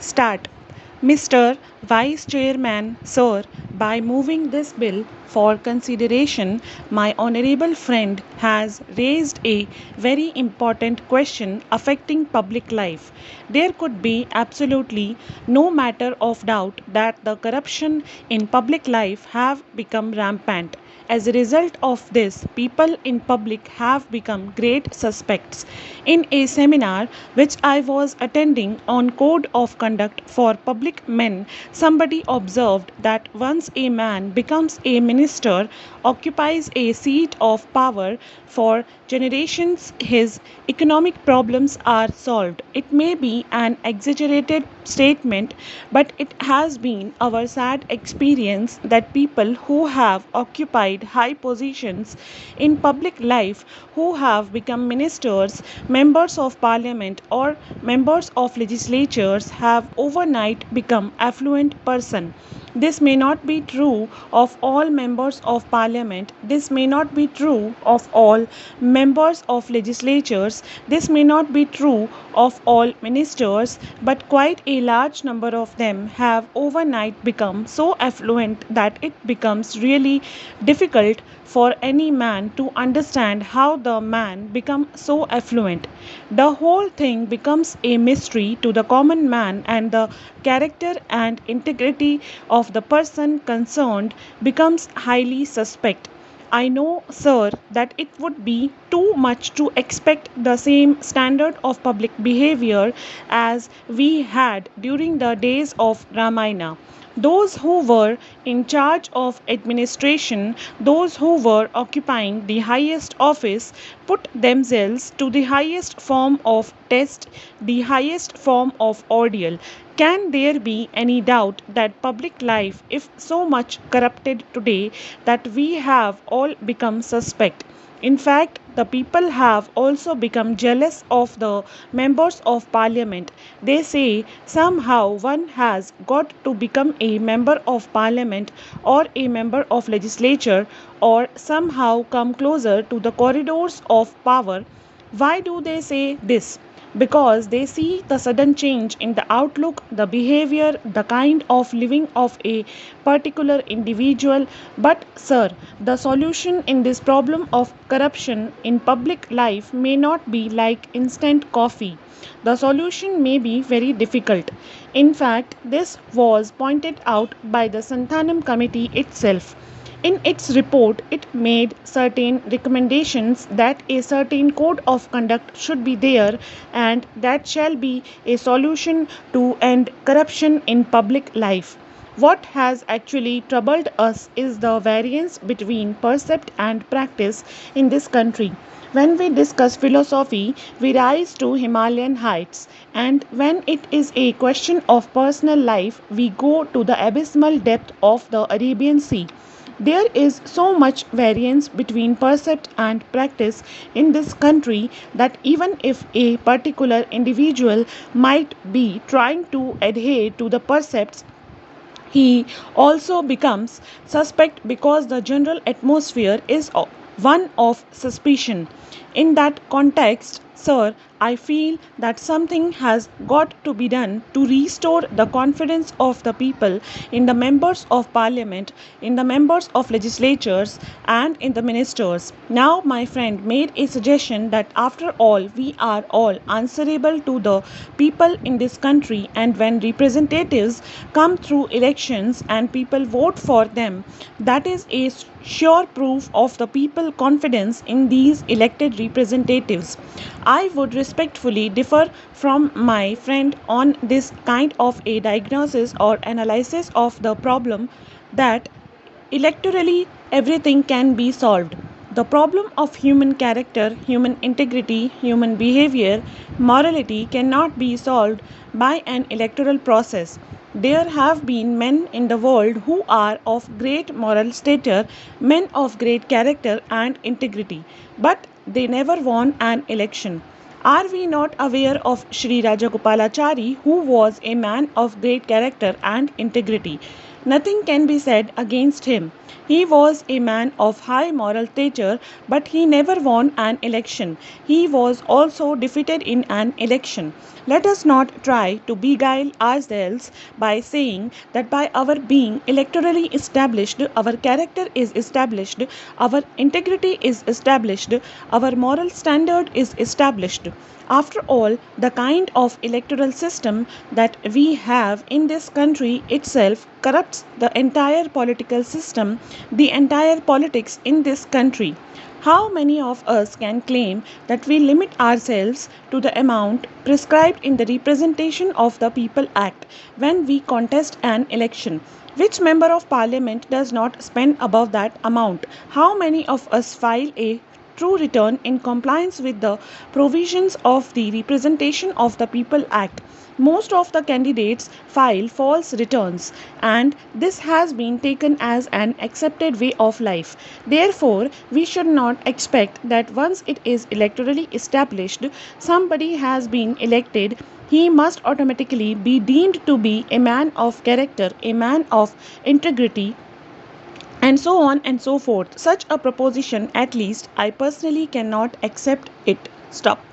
Start. Mr. Vice Chairman, Sir, by moving this bill for consideration, my honorable friend has raised a very important question affecting public life. There could be absolutely no matter of doubt that the corruption in public life have become rampant. As a result of this, people in public have become great suspects. In a seminar which I was attending on code of conduct for public men, somebody observed that once a man becomes a minister, occupies a seat of power for generations, his economic problems are solved. It may be an exaggerated statement, but it has been our sad experience that people who have occupied high positions in public life, who have become ministers, members of parliament, or members of legislatures, have overnight become affluent person. This may not be true of all members of parliament. This may not be true of all members of legislatures. This may not be true of all ministers, but quite a large number of them have overnight become so affluent that it becomes really difficult for any man to understand how the man become so affluent. The whole thing becomes a mystery to the common man, and the character and integrity of the person concerned becomes highly suspect. I know, sir, that it would be too much to expect the same standard of public behavior as we had during the days of Ramayana. Those who were in charge of administration, those who were occupying the highest office, put themselves to the highest form of test, the highest form of ordeal. Can there be any doubt that public life is so much corrupted today that we have all become suspect? In fact, the people have also become jealous of the members of parliament. They say somehow one has got to become a member of parliament or a member of legislature or somehow come closer to the corridors of power. Why do they say this? Because they see the sudden change in the outlook, the behavior, the kind of living of a particular individual. But, sir, the solution in this problem of corruption in public life may not be like instant coffee. The solution may be very difficult. In fact, this was pointed out by the Santhanam committee itself. In its report, it made certain recommendations that a certain code of conduct should be there and that shall be a solution to end corruption in public life. What has actually troubled us is the variance between percept and practice in this country. When we discuss philosophy, we rise to Himalayan heights, and when it is a question of personal life, we go to the abysmal depth of the Arabian Sea. There is so much variance between percept and practice in this country that even if a particular individual might be trying to adhere to the percepts, he also becomes suspect because the general atmosphere is one of suspicion. In that context, sir, I feel that something has got to be done to restore the confidence of the people in the members of parliament, in the members of legislatures, and in the ministers. Now, my friend made a suggestion that after all, we are all answerable to the people in this country, and when representatives come through elections and people vote for them, that is a sure proof of the people confidence in these elected representatives. I would respectfully differ from my friend on this kind of a diagnosis or analysis of the problem that electorally everything can be solved. The problem of human character, human integrity, human behavior, morality cannot be solved by an electoral process. There have been men in the world who are of great moral stature, men of great character and integrity, but they never won an election. Are we not aware of Sri Rajagopalachari, who was a man of great character and integrity? Nothing can be said against him. He was a man of high moral stature, but he never won an election. He was also defeated in an election. Let us not try to beguile ourselves by saying that by our being electorally established, our character is established, our integrity is established, our moral standard is established. After all, the kind of electoral system that we have in this country itself corrupts the entire political system, the entire politics in this country. How many of us can claim that we limit ourselves to the amount prescribed in the Representation of the People Act when we contest an election? Which member of parliament does not spend above that amount? How many of us file a true return in compliance with the provisions of the Representation of the People Act? Most of the candidates file false returns, and this has been taken as an accepted way of life. Therefore, we should not expect that once it is electorally established, somebody has been elected, he must automatically be deemed to be a man of character, a man of integrity, and so on and so forth. Such a proposition, at least I personally cannot accept it. Stop.